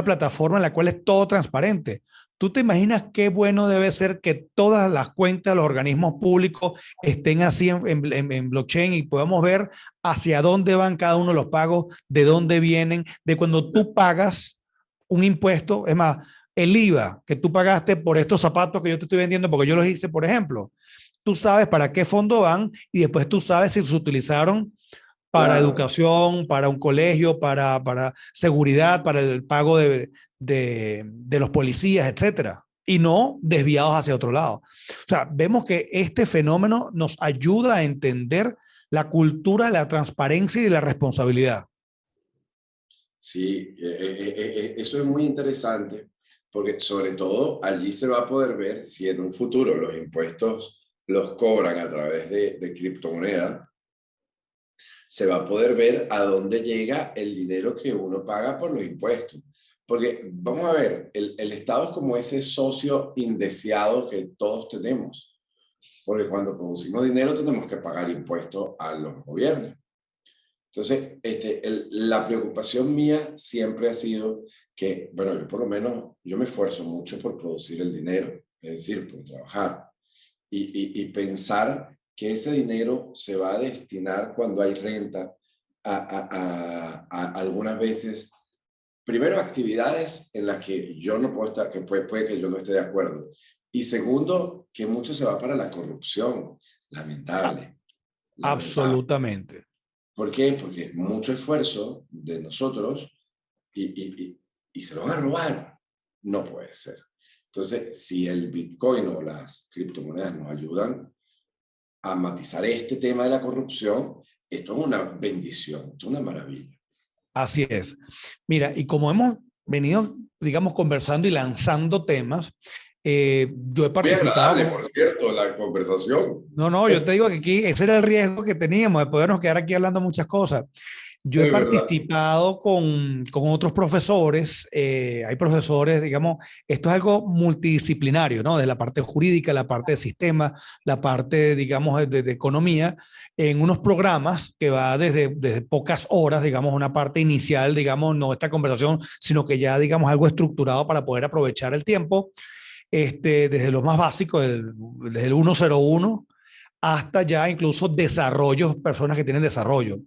plataforma en la cual es todo transparente. ¿Tú te imaginas qué bueno debe ser que todas las cuentas de los organismos públicos estén así en blockchain y podamos ver hacia dónde van cada uno de los pagos, de dónde vienen, de cuando tú pagas un impuesto, es más, el IVA que tú pagaste por estos zapatos que yo te estoy vendiendo porque yo los hice, por ejemplo, tú sabes para qué fondo van y después tú sabes si se utilizaron para Claro. educación, para un colegio, para seguridad, para el pago de los policías, etcétera, y no desviados hacia otro lado. O sea, vemos que este fenómeno nos ayuda a entender la cultura de la transparencia y de la responsabilidad. Sí, eso es muy interesante porque sobre todo allí se va a poder ver si en un futuro los impuestos los cobran a través de criptomoneda, se va a poder ver a dónde llega el dinero que uno paga por los impuestos. Porque vamos a ver, el Estado es como ese socio indeseado que todos tenemos, porque cuando producimos dinero tenemos que pagar impuestos a los gobiernos. Entonces, la preocupación mía siempre ha sido que, bueno, yo por lo menos, yo me esfuerzo mucho por producir el dinero, es decir, por trabajar y pensar que ese dinero se va a destinar cuando hay renta a algunas veces, primero, actividades en las que yo no puedo estar, que puede que yo no esté de acuerdo. Y segundo, que mucho se va para la corrupción. Ah, Lamentable, lamentable. absolutamente. ¿Por qué? Porque es mucho esfuerzo de nosotros y, y, y se lo van a robar. No puede ser. Entonces, si el Bitcoin o las criptomonedas nos ayudan a matizar este tema de la corrupción, esto es una bendición, esto es una maravilla. Así es. Mira, y como hemos venido, digamos, conversando y lanzando temas, yo he Muy participado agradable, como, por cierto, la conversación. no, no, yo te digo que aquí ese era el riesgo que teníamos de podernos quedar aquí hablando muchas cosas. Yo he Es verdad. participado con otros profesores, hay profesores, digamos, esto es algo multidisciplinario, ¿no? De la parte jurídica, la parte de sistema, la parte, digamos, de economía, en unos programas que va desde pocas horas, digamos, una parte inicial, digamos, no esta conversación, sino que ya, digamos, algo estructurado para poder aprovechar el tiempo, desde lo más básico, desde el 101 hasta ya incluso desarrollos, personas que tienen desarrollo,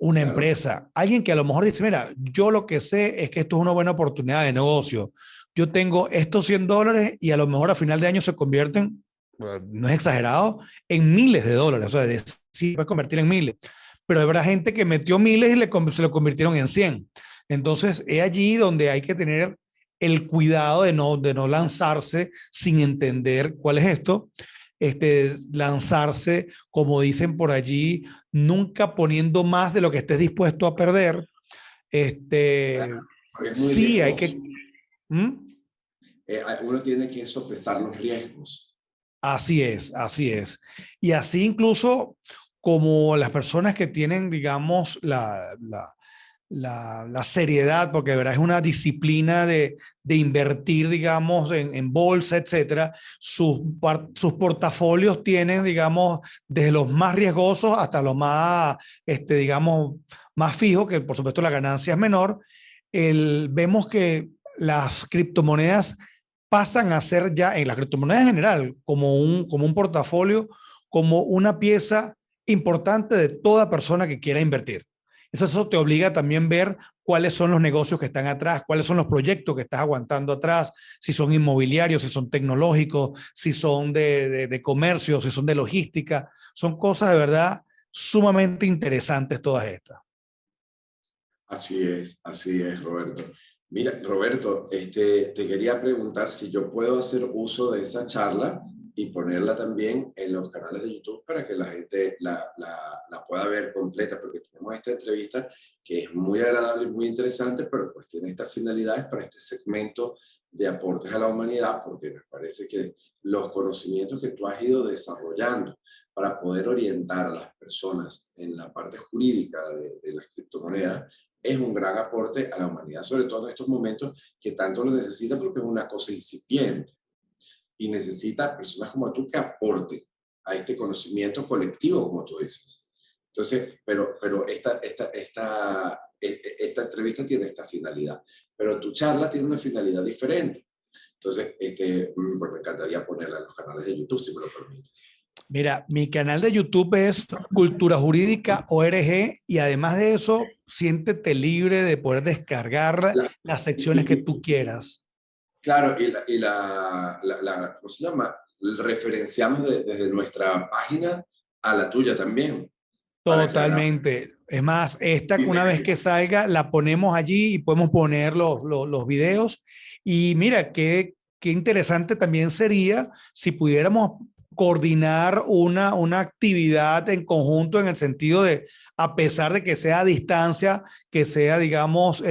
una Claro. empresa, alguien que a lo mejor dice, mira, yo lo que sé es que esto es una buena oportunidad de negocio. Yo tengo estos $100 y a lo mejor a final de año se convierten, no es exagerado, en miles de dólares. O sea, sí puede convertir en miles. Pero habrá gente que metió miles y se lo convirtieron en 100. Entonces, es allí donde hay que tener el cuidado de no lanzarse sin entender cuál es esto. Lanzarse, como dicen por allí, nunca poniendo más de lo que estés dispuesto a perder. Claro, porque es muy Sí, hay riesgoso. que... ¿Mm? Uno tiene que sopesar los riesgos. Así es, así es. Y así incluso como las personas que tienen, digamos, la seriedad, porque de verdad es una disciplina de invertir, digamos, en bolsa, etcétera, sus portafolios tienen, digamos, desde los más riesgosos hasta los más, digamos, más fijos, que por supuesto la ganancia es menor. Vemos que las criptomonedas pasan a ser ya, en las criptomonedas en general, como un portafolio, como una pieza importante de toda persona que quiera invertir. Eso te obliga también a ver cuáles son los negocios que están atrás, cuáles son los proyectos que estás aguantando atrás, si son inmobiliarios, si son tecnológicos, si son de comercio, si son de logística. Son cosas de verdad sumamente interesantes todas estas. así es, Roberto. Mira, Roberto, te quería preguntar si yo puedo hacer uso de esa charla y ponerla también en los canales de YouTube para que la gente la pueda ver completa, porque tenemos esta entrevista que es muy agradable y muy interesante, pero pues tiene estas finalidades para este segmento de aportes a la humanidad, porque me parece que los conocimientos que tú has ido desarrollando para poder orientar a las personas en la parte jurídica de las criptomonedas es un gran aporte a la humanidad, sobre todo en estos momentos que tanto lo necesita, porque es una cosa incipiente y necesita personas como tú que aporten a este conocimiento colectivo, como tú dices. Entonces, pero esta entrevista tiene esta finalidad, pero tu charla tiene una finalidad diferente. Entonces, pues me encantaría ponerla en los canales de YouTube, si me lo permites. Mira, mi canal de YouTube es Cultura Jurídica ORG y además de eso, siéntete libre de poder descargar La, las secciones que tú quieras. Claro, ¿cómo se llama? Referenciamos desde nuestra página a la tuya también, para que hagamos. Totalmente. Es más, esta una vez que Bienvenido. salga, la ponemos allí y podemos poner los videos. Y mira, qué interesante también sería si pudiéramos coordinar una actividad en conjunto en el sentido de, a pesar de que sea a distancia, que sea, digamos,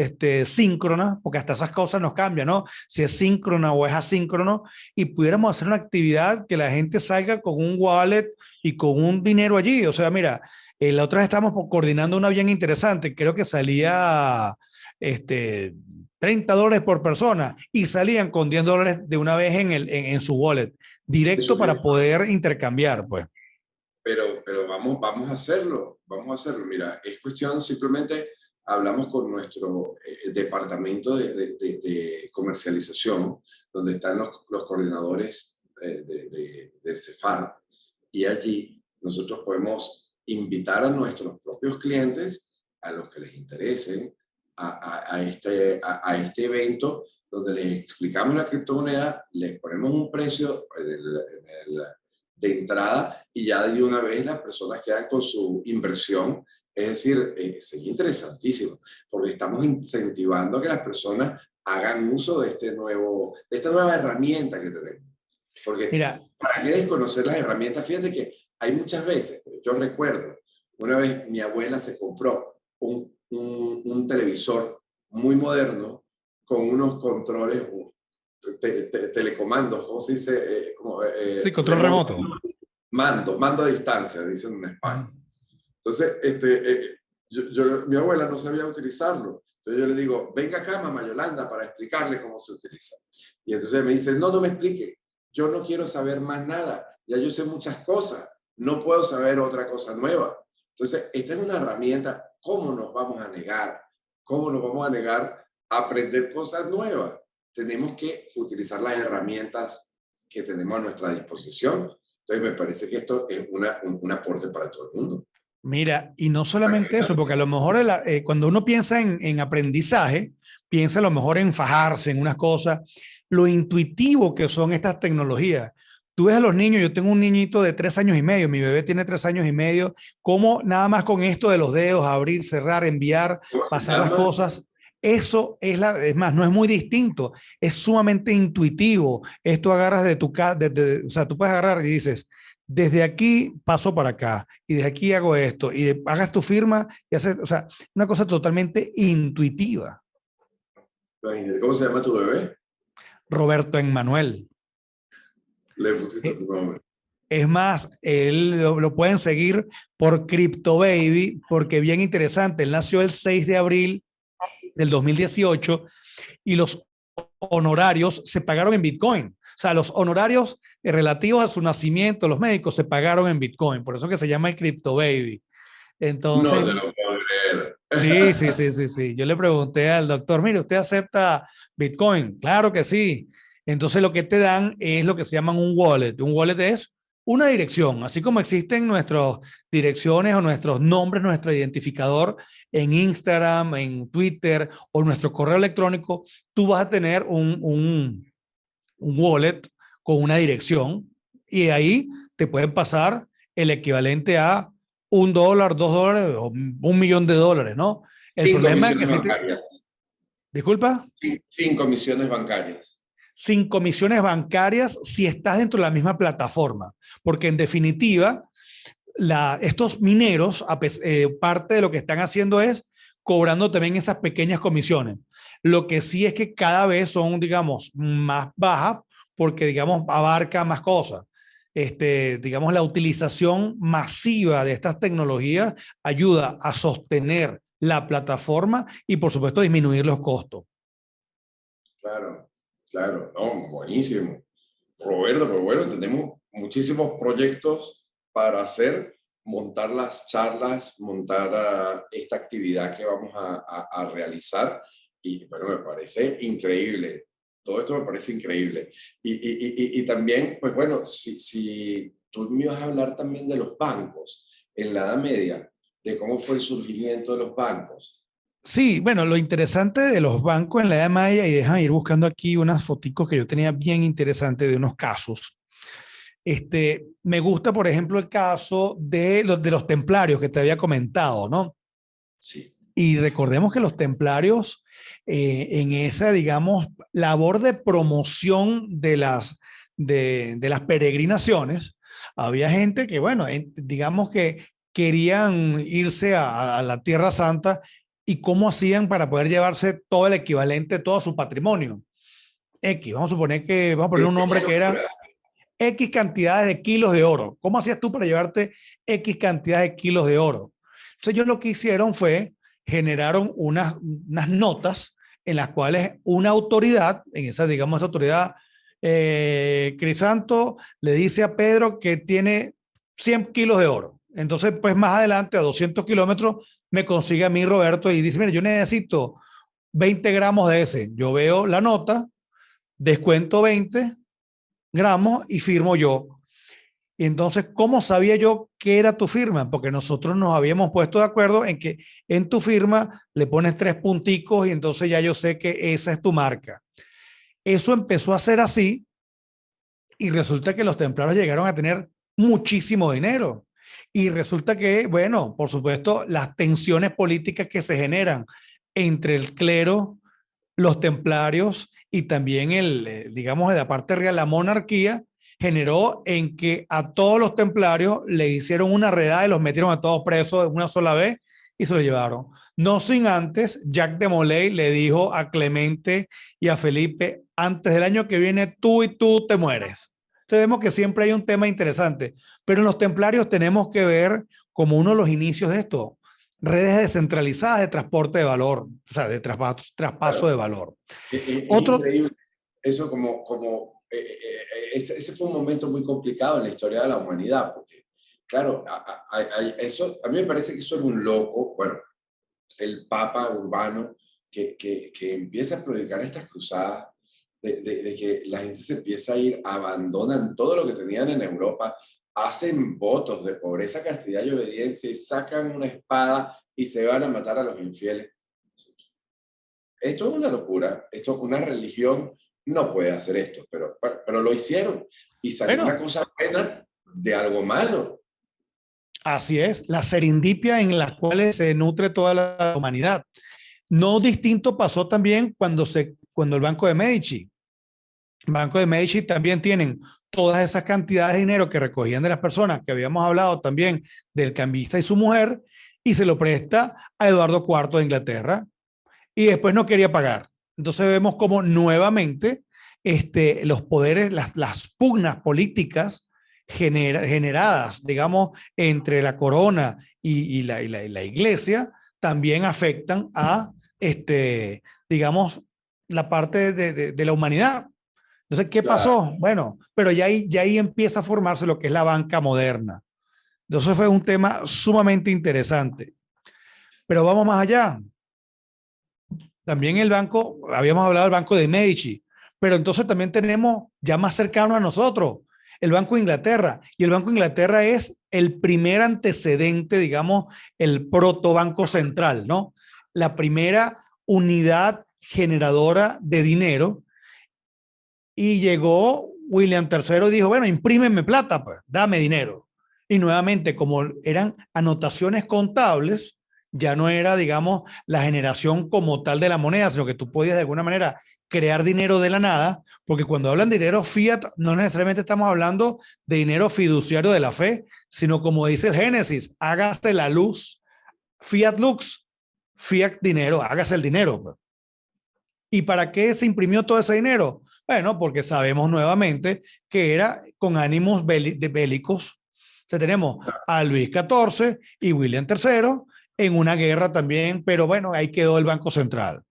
síncrona, porque hasta esas cosas nos cambian, ¿no? Si es síncrona o es asíncrono, y pudiéramos hacer una actividad que la gente salga con un wallet y con un dinero allí. O sea, mira, la otra vez estábamos coordinando una bien interesante, creo que salía este, $30 por persona y salían con $10 de una vez en su wallet, directo Eso para poder intercambiar, pues. pero vamos a hacerlo, vamos a hacerlo. Mira, es cuestión, simplemente hablamos con nuestro departamento de comercialización, donde están los coordinadores de CEFAR, y allí nosotros podemos invitar a nuestros propios clientes, a los que les interesen, a este evento, donde les explicamos la criptomoneda, les ponemos un precio de entrada y ya de una vez las personas quedan con su inversión. Es decir, sería interesantísimo, porque estamos incentivando a que las personas hagan uso de esta nueva herramienta que tenemos. Porque Mira, para qué desconocer las herramientas, fíjate que hay muchas veces, yo recuerdo, una vez mi abuela se compró un televisor muy moderno con unos controles, telecomandos, ¿cómo se dice? sí, control remoto. Mando a distancia, dicen en España. Uh-huh. Entonces, mi abuela no sabía utilizarlo. Entonces yo le digo, venga acá, mamá Yolanda, para explicarle cómo se utiliza. Y entonces me dice, no me explique. Yo no quiero saber más nada. Ya yo sé muchas cosas. No puedo saber otra cosa nueva. Entonces, esta es una herramienta. ¿Cómo nos vamos a negar? ¿Cómo nos vamos a negar a aprender cosas nuevas? Tenemos que utilizar las herramientas que tenemos a nuestra disposición. Entonces, me parece que esto es un aporte para todo el mundo. Mira, y no solamente eso, porque a lo mejor cuando uno piensa en aprendizaje, piensa a lo mejor en fajarse en unas cosas, lo intuitivo que son estas tecnologías. Tú ves a los niños, yo tengo un niñito de 3 años y medio, mi bebé tiene 3 años y medio, cómo nada más con esto de los dedos, abrir, cerrar, enviar, pasar las cosas, eso es más, no es muy distinto, es sumamente intuitivo. Esto agarras de tu casa, o sea, tú puedes agarrar y dices, desde aquí paso para acá y desde aquí hago esto y hagas tu firma y haces, o sea, una cosa totalmente intuitiva. ¿Cómo se llama tu bebé? Roberto Emmanuel. Le pusiste tu nombre. Es más, él lo pueden seguir por Crypto Baby, porque bien interesante, él nació el 6 de abril del 2018 y los honorarios se pagaron en Bitcoin. O sea, los honorarios relativos a su nacimiento, los médicos, se pagaron en Bitcoin. Por eso que se llama el Crypto Baby. Entonces, No te lo puedo creer. sí. Yo le pregunté al doctor, mire, ¿usted acepta Bitcoin? Claro que sí. Entonces lo que te dan es lo que se llaman un wallet. Un wallet es una dirección, así como existen nuestras direcciones o nuestros nombres, nuestro identificador en Instagram, en Twitter o nuestro correo electrónico, tú vas a tener un wallet con una dirección y ahí te pueden pasar el equivalente a $1, $2 o $1 millón, ¿no? El Sin problema es que comisiones si bancarias. disculpa, Sin comisiones bancarias. sin comisiones bancarias si estás dentro de la misma plataforma, porque en definitiva, estos mineros, parte de lo que están haciendo es cobrando también esas pequeñas comisiones. Lo que sí es que cada vez son, digamos, más bajas porque, digamos, abarca más cosas. Digamos, la utilización masiva de estas tecnologías ayuda a sostener la plataforma y, por supuesto, disminuir los costos. Claro, claro, no, buenísimo. Roberto, pero bueno, tenemos muchísimos proyectos para hacer, montar las charlas, montar esta actividad que vamos a realizar. Y bueno, me parece increíble. Todo esto me parece increíble. Y también, pues bueno, si tú me ibas a hablar también de los bancos en la Edad Media, de cómo fue el surgimiento de los bancos. Sí, bueno, lo interesante de los bancos en la Edad Media, y déjame ir buscando aquí unas foticos que yo tenía bien interesantes de unos casos. Me gusta, por ejemplo, el caso de los templarios que te había comentado, ¿no? Sí, Y recordemos que los templarios, en esa, digamos, labor de promoción de las peregrinaciones, había gente que, bueno, digamos que querían irse a la Tierra Santa y cómo hacían para poder llevarse todo el equivalente, todo su patrimonio. X, vamos a suponer que, vamos a poner un qué nombre que era locura. X cantidades de kilos de oro. ¿Cómo hacías tú para llevarte X cantidades de kilos de oro? Entonces ellos lo que hicieron fue, generaron unas notas en las cuales una autoridad, en esa, digamos, esa autoridad, Crisanto le dice a Pedro que tiene 100 kilos de oro. Entonces, pues más adelante, a 200 kilómetros, me consigue a mí Roberto y dice, mire, yo necesito 20 gramos de ese. Yo veo la nota, descuento 20 gramos y firmo yo. Y entonces, ¿cómo sabía yo qué era tu firma? Porque nosotros nos habíamos puesto de acuerdo en que en tu firma le pones 3 punticos y entonces ya yo sé que esa es tu marca. Eso empezó a ser así y resulta que los templarios llegaron a tener muchísimo dinero. Y resulta que, bueno, por supuesto, las tensiones políticas que se generan entre el clero, los templarios y también digamos, de la parte real, la monarquía, generó en que a todos los templarios le hicieron una redada y los metieron a todos presos de una sola vez y se lo llevaron. No sin antes, Jacques de Molay le dijo a Clemente y a Felipe, antes del año que viene tú y tú te mueres. Entonces vemos que siempre hay un tema interesante, pero en los templarios tenemos que ver como uno de los inicios de esto, redes descentralizadas de transporte de valor, o sea, de traspaso de Claro. valor. Es Otro, increíble. Eso ese fue un momento muy complicado en la historia de la humanidad, porque, claro, eso, a mí me parece que eso es un loco, bueno, el Papa Urbano, que empieza a predicar estas cruzadas, de que la gente se empieza a ir, abandonan todo lo que tenían en Europa, hacen votos de pobreza, castidad y obediencia y sacan una espada y se van a matar a los infieles. Esto es una locura, esto es una religión, no puede hacer esto, pero lo hicieron y salió una bueno, cosa buena de algo malo. así es, la serendipia en las cuales se nutre toda la humanidad. No distinto pasó también cuando el Banco de Medici. El Banco de Medici también tienen todas esas cantidades de dinero que recogían de las personas que habíamos hablado también del cambista y su mujer y se lo presta a Eduardo IV de Inglaterra y después no quería pagar. Entonces vemos como nuevamente los poderes, las pugnas políticas generadas, digamos, entre la corona y la iglesia, también afectan a, digamos, la parte de la humanidad. Entonces, ¿qué Claro, pasó? Bueno, pero ya ahí empieza a formarse lo que es la banca moderna. Entonces fue un tema sumamente interesante. Pero vamos más allá. También el banco, habíamos hablado del Banco de Medici, pero entonces también tenemos ya más cercano a nosotros el Banco de Inglaterra. Y el Banco de Inglaterra es el primer antecedente, digamos, el protobanco central, ¿no? La primera unidad generadora de dinero. Y llegó William III y dijo, bueno, imprímeme plata, pues, dame dinero. Y nuevamente, como eran anotaciones contables, ya no era, digamos, la generación como tal de la moneda, sino que tú podías de alguna manera crear dinero de la nada, porque cuando hablan de dinero fiat, no necesariamente estamos hablando de dinero fiduciario de la fe, sino como dice el Génesis, hágase la luz, fiat lux, fiat dinero, hágase el dinero. ¿Y para qué se imprimió todo ese dinero? Bueno, porque sabemos nuevamente que era con ánimos bélicos. Entonces tenemos a Luis XIV y William III en una guerra también, pero bueno, ahí quedó el Banco Central.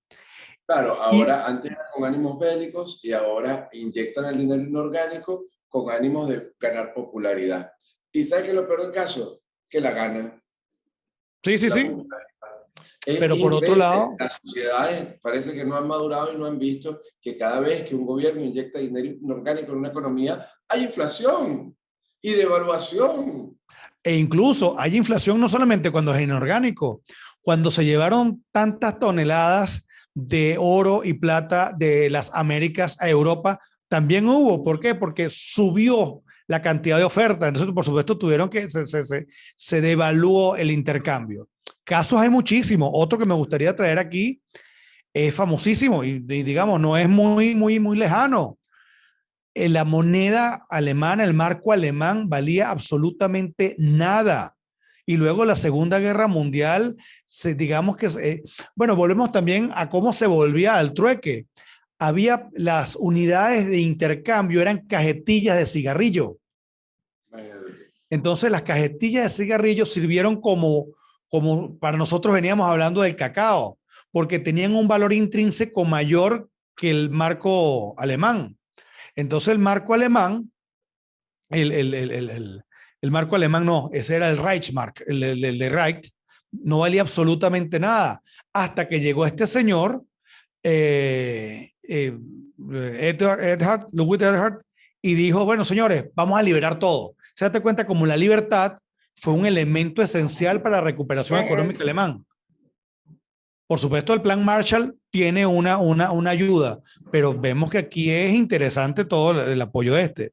Claro, Y ahora antes era con ánimos bélicos y ahora inyectan el dinero inorgánico con ánimos de ganar popularidad. ¿Y sabes qué es lo peor del caso? Que la ganan, sí, sí, la sí, popularidad. Es pero por otro increíble, lado, las sociedades parece que no han madurado y no han visto que cada vez que un gobierno inyecta dinero inorgánico en una economía, hay inflación y devaluación. e incluso hay inflación no solamente cuando es inorgánico, cuando se llevaron tantas toneladas de oro y plata de las Américas a Europa, también hubo. ¿Por qué? Porque subió la cantidad de oferta. Entonces, por supuesto, tuvieron que, se devaluó el intercambio. Casos hay muchísimos. Otro que me gustaría traer aquí es famosísimo y digamos, no es muy lejano. La moneda alemana, el marco alemán, valía absolutamente nada. Y luego la Segunda Guerra Mundial, digamos que, bueno, volvemos también a cómo se volvía al trueque. Había las unidades de intercambio, eran cajetillas de cigarrillo. Entonces las cajetillas de cigarrillo sirvieron como para nosotros veníamos hablando del cacao, porque tenían un valor intrínseco mayor que el marco alemán. Entonces el marco alemán, el, el, el, el, el, el marco alemán no, ese era el Reichsmark, el de Reich, no valía absolutamente nada, hasta que llegó este señor, eh, eh, Ludwig Erhard, y dijo, bueno, señores, vamos a liberar todo. Se date cuenta como la libertad fue un elemento esencial para la recuperación económica alemán. Por supuesto, el plan Marshall tiene una ayuda, pero vemos que aquí es interesante todo el apoyo de este.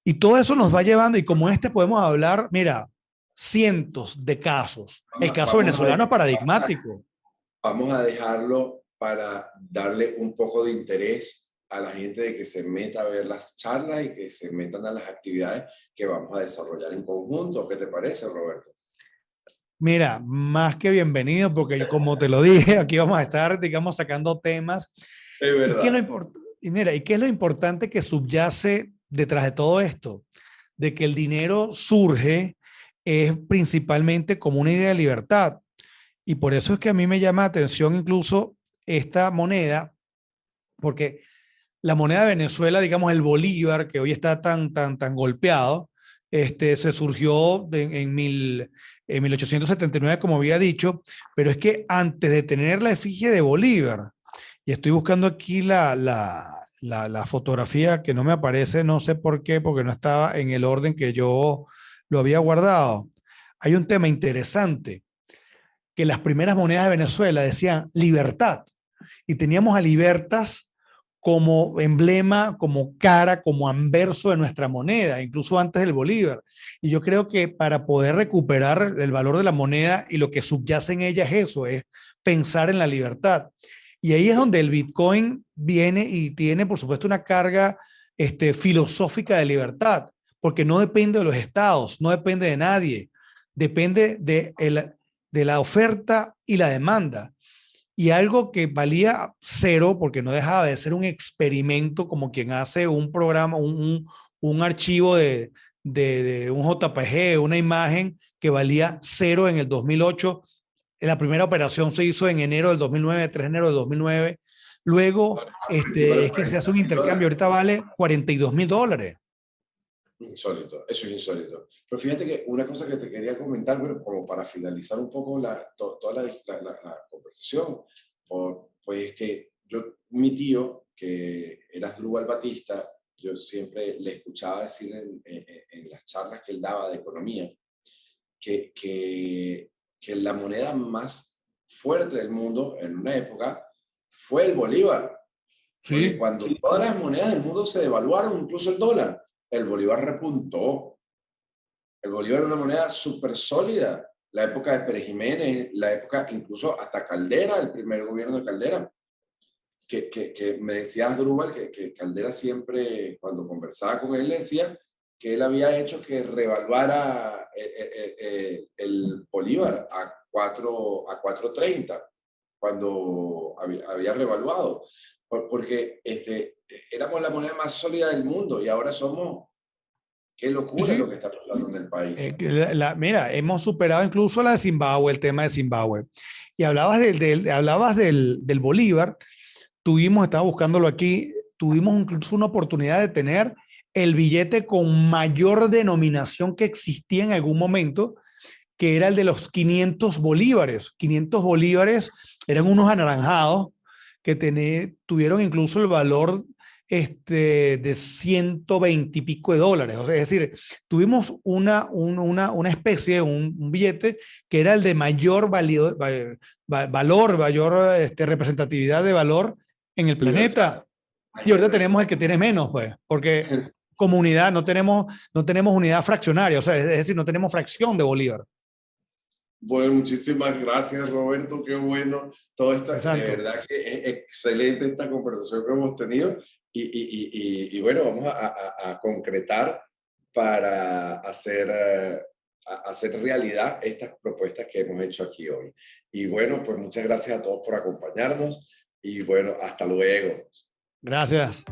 Y todo eso nos va llevando, y como este podemos hablar, mira, cientos de casos. El caso venezolano es paradigmático. Vamos a dejarlo para darle un poco de interés a la gente de que se meta a ver las charlas y que se metan a las actividades que vamos a desarrollar en conjunto. ¿Qué te parece, Roberto? Mira, más que bienvenido, porque como te lo dije, aquí vamos a estar, digamos, sacando temas. Es ¿Y qué es verdad. y mira, ¿y qué es lo importante que subyace detrás de todo esto? De que el dinero surge es principalmente como una idea de libertad. Y por eso es que a mí me llama la atención incluso esta moneda, porque la moneda de Venezuela, digamos el bolívar, que hoy está tan golpeado, se surgió en 1879, como había dicho, pero es que antes de tener la efigie de Bolívar, y estoy buscando aquí la fotografía que no me aparece, no sé por qué, porque no estaba en el orden que yo lo había guardado. Hay un tema interesante, que las primeras monedas de Venezuela decían libertad, y teníamos a Libertas como emblema, como cara, como anverso de nuestra moneda, incluso antes del Bolívar. Y yo creo que para poder recuperar el valor de la moneda y lo que subyace en ella es eso, es pensar en la libertad. Y ahí es donde el Bitcoin viene y tiene, por supuesto, una carga filosófica de libertad, porque no depende de los estados, no depende de nadie, depende de la oferta y la demanda. Y algo que valía cero, porque no dejaba de ser un experimento, como quien hace un programa, un archivo de un JPG, una imagen que valía cero en el 2008. La primera operación se hizo en enero del 2009, 3 de enero del 2009. Luego, es que se hace un intercambio, ahorita vale $42,000. Insólito, eso es insólito. Pero fíjate que una cosa que te quería comentar, bueno, como para finalizar un poco toda la conversación, pues es que mi tío, que era Asdrúbal Batista, yo siempre le escuchaba decir en las charlas que él daba de economía, que, que, que la moneda más fuerte del mundo en una época fue el bolívar. Porque Sí, cuando todas las monedas del mundo se devaluaron, incluso el dólar, el bolívar repuntó. El bolívar era una moneda súper sólida. la época de Pérez Jiménez, la época incluso hasta Caldera, el primer gobierno de Caldera, que me decía Asdrúbal que Caldera siempre, cuando conversaba con él, le decía que él había hecho que revaluara el Bolívar a 4.30 cuando había revaluado, porque éramos la moneda más sólida del mundo y ahora somos, qué locura lo Sí, que está pasando en el país. mira, hemos superado incluso la de Zimbabue, el tema de Zimbabue. Y hablabas del Bolívar, estaba buscándolo aquí, tuvimos incluso una oportunidad de tener el billete con mayor denominación que existía en algún momento, que era el de los 500 bolívares. 500 bolívares eran unos anaranjados que tuvieron incluso el valor de 120 y pico de dólares. O sea, es decir, tuvimos una especie, un billete que era el de mayor valor, mayor representatividad de valor en el Universal. planeta. Y ahorita tenemos el que tiene menos, pues, porque como unidad no tenemos unidad fraccionaria, o sea, es decir, no tenemos fracción de bolívar. Bueno, muchísimas gracias, Roberto. Qué bueno. Todo esto, de Exacto. verdad que es excelente esta conversación que hemos tenido. Y bueno, vamos a concretar para hacer realidad estas propuestas que hemos hecho aquí hoy. Y bueno, pues muchas gracias a todos por acompañarnos. Y bueno, hasta luego. Gracias.